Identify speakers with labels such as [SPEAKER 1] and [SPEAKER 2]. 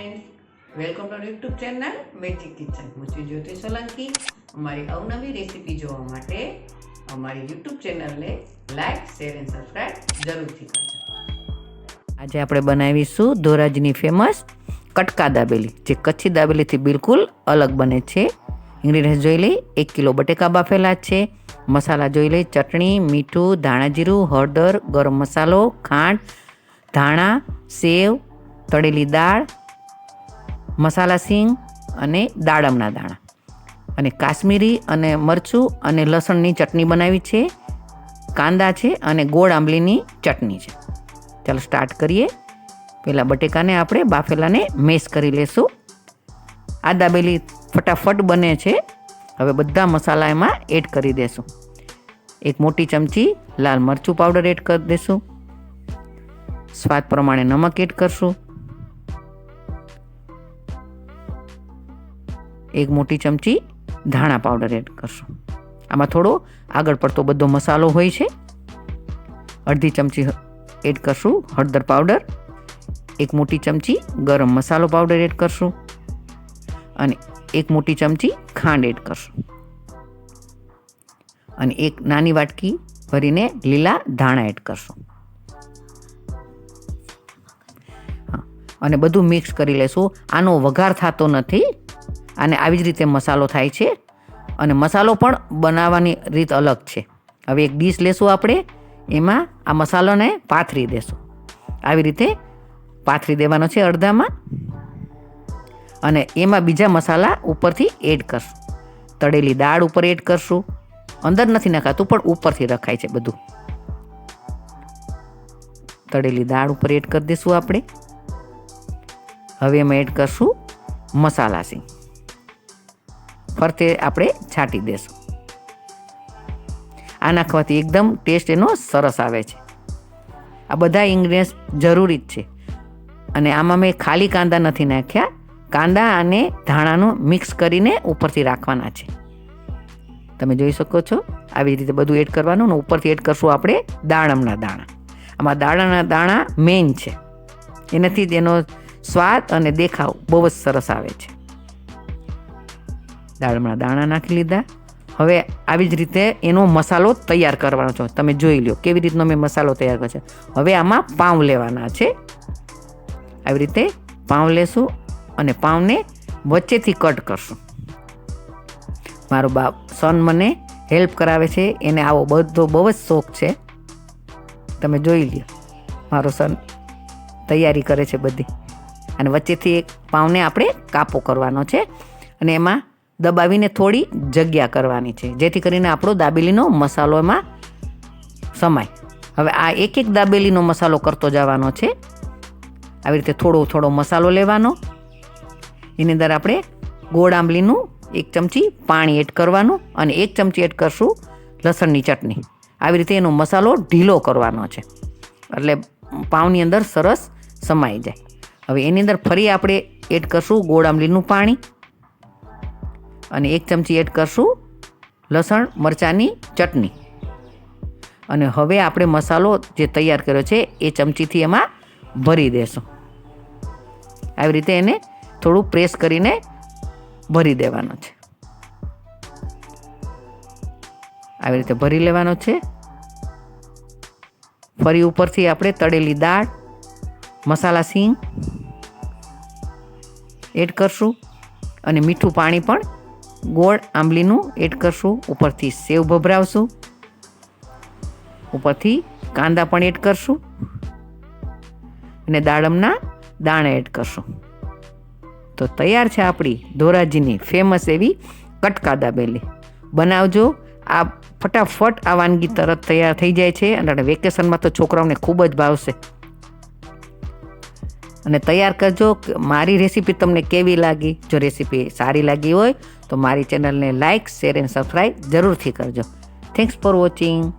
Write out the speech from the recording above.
[SPEAKER 1] Friends, welcome to YouTube channel magic kitchen. હું છું જ્યોતિ સોલંકી. અમારી અવનવી રેસીપી જોવા માટે અમારી યુટ્યુબ ચેનલને લાઈક, શેર એન્ડ સબસ્ક્રાઈબ જરૂરથી કરજો. આજે આપણે બનાવીશું ધોરાજીની ફેમસ કટકા દાબેલી, જે કચ્છી દાબેલીથી બિલકુલ અલગ બને છે. ઇન્ગ્રીડિયન્ટ્સ જોઈ લઈ. 1 કિલો બટેકા બાફેલા છે. મસાલા જોઈ લઈ. ચટણી, મીઠું, ધાણા જીરું, હળદર, ગરમ મસાલો, ખાંડ, ધાણા, સેવ, તળેલી દાળ, મસાલા સિંગ અને દાડમના દાણા, અને કાશ્મીરી અને મરચું અને લસણની ચટણી બનાવી છે. કાંદા છે અને ગોળ આંબલીની ચટણી છે. ચાલો સ્ટાર્ટ કરીએ. પહેલાં બટેકાને આપણે બાફેલાને મેશ કરી લેશું. આ દાબેલી ફટાફટ બને છે. હવે બધા મસાલા એમાં એડ કરી દેશું. 1 મોટી ચમચી લાલ મરચું પાવડર એડ કરી દેશું. સ્વાદ પ્રમાણે નમક એડ કરશું. 1 મોટી ચમચી ધાણા પાવડર એડ કરશું. આમાં થોડો આગળ પડતો બધો મસાલો હોય છે. અડધી ચમચી એડ કરશું હળદર પાવડર. 1 મોટી ચમચી ગરમ મસાલો પાવડર એડ કરશું. અને 1 મોટી ચમચી ખાંડ એડ કરશું. અને 1 નાની વાટકી ભરીને લીલા ધાણા એડ કરશું. અને બધું મિક્સ કરી લેશું. આનો વઘાર થતો નથી. આને આવી જ રીતે મસાલો થાય છે. અને મસાલો પણ બનાવવાની રીત અલગ છે. હવે એક ડીશ લેશું આપણે. એમાં આ મસાલોને પાથરી દેશું. આવી રીતે પાથરી દેવાનો છે અડધામાં. અને એમાં બીજા મસાલા ઉપરથી એડ કરશું. તળેલી દાળ ઉપર એડ કરશું. અંદર નથી નાખાતું, પણ ઉપરથી રખાય છે બધું. તળેલી દાળ ઉપર એડ કરી દઈશું આપણે. હવે એમાં એડ કરશું મસાલા સિંગ. ફરતે આપણે છાંટી દેશું. આ નાખવાથી એકદમ ટેસ્ટ એનો સરસ આવે છે. આ બધા ઇન્ગ્રેડિયન્ટ્સ જરૂરી જ છે. અને આમાં મેં ખાલી કાંદા નથી નાખ્યા. કાંદા અને ધાણાનું મિક્સ કરીને ઉપરથી રાખવાના છે. તમે જોઈ શકો છો. આવી રીતે બધું એડ કરવાનું. ને ઉપરથી એડ કરશું આપણે દાડમના દાણા. આમાં દાડાના દાણા મેઇન છે. એનાથી જ એનો સ્વાદ અને દેખાવ બહુ જ સરસ આવે છે. દાળમના દાણા નાખી લીધા. હવે આવી જ રીતે એનો મસાલો તૈયાર કરવાનો છે. તમે જોઈ લો કેવી રીતનો મેં મસાલો તૈયાર કર્યો છે. હવે આમાં પાઉં લેવાના છે. આવી રીતે પાઉં લેશું અને પાઉંને વચ્ચેથી કટ કરશું. મારો સન મને હેલ્પ કરાવે છે. એને આવો બધો બહુ જ શોખ છે. તમે જોઈ લો, મારો સન તૈયારી કરે છે બધી. અને વચ્ચેથી એક પાઉંને આપણે કાપો કરવાનો છે. અને એમાં દબાવીને થોડી જગ્યા કરવાની છે, જેથી કરીને આપણો દાબેલીનો મસાલો એમાં સમાય. હવે આ એક દાબેલીનો મસાલો કરતો જવાનો છે. આવી રીતે થોડો થોડો મસાલો લેવાનો. એની અંદર આપણે ગોળ આંબલીનું 1 ચમચી પાણી એડ કરવાનું. અને 1 ચમચી એડ કરશું લસણની ચટણી. આવી રીતે એનો મસાલો ઢીલો કરવાનો છે, એટલે પાઉંની અંદર સરસ સમાઈ જાય. હવે એની અંદર ફરી આપણે એડ કરશું ગોળ આંબલીનું પાણી. અને 1 ચમચી એડ કરશું લસણ મરચાંની ચટણી. અને હવે આપણે મસાલો જે તૈયાર કર્યો છે એ ચમચીથી એમાં ભરી દેશું. આવી રીતે એને થોડું પ્રેસ કરીને ભરી દેવાનો છે. આવી રીતે ભરી લેવાનો છે. ફરી ઉપરથી આપણે તળેલી દાળ, મસાલા સિંગ એડ કરશું. અને મીઠું પાણી પણ ગોળ આંબલીનું એડ કરશું. ઉપરથી સેવ ભભરાવશું. ઉપરથી કાંદા પણ એડ કરશું. અને દાડમના દાણા એડ કરશું. તો તૈયાર છે આપણી ધોરાજીની ફેમસ એવી કટકા દાબેલી. બનાવજો. આ ફટાફટ આ વાનગી તરત તૈયાર થઈ જાય છે. અને વેકેશનમાં તો છોકરાઓને ખૂબ જ ભાવશે. અને તૈયાર કરજો. મારી રેસીપી તમને કેવી લાગી? જો રેસીપી સારી લાગી હોય તો મારી ચેનલને લાઈક, શેર એન્ડ સબસ્ક્રાઈબ જરૂરથી કરજો. Thanks for watching.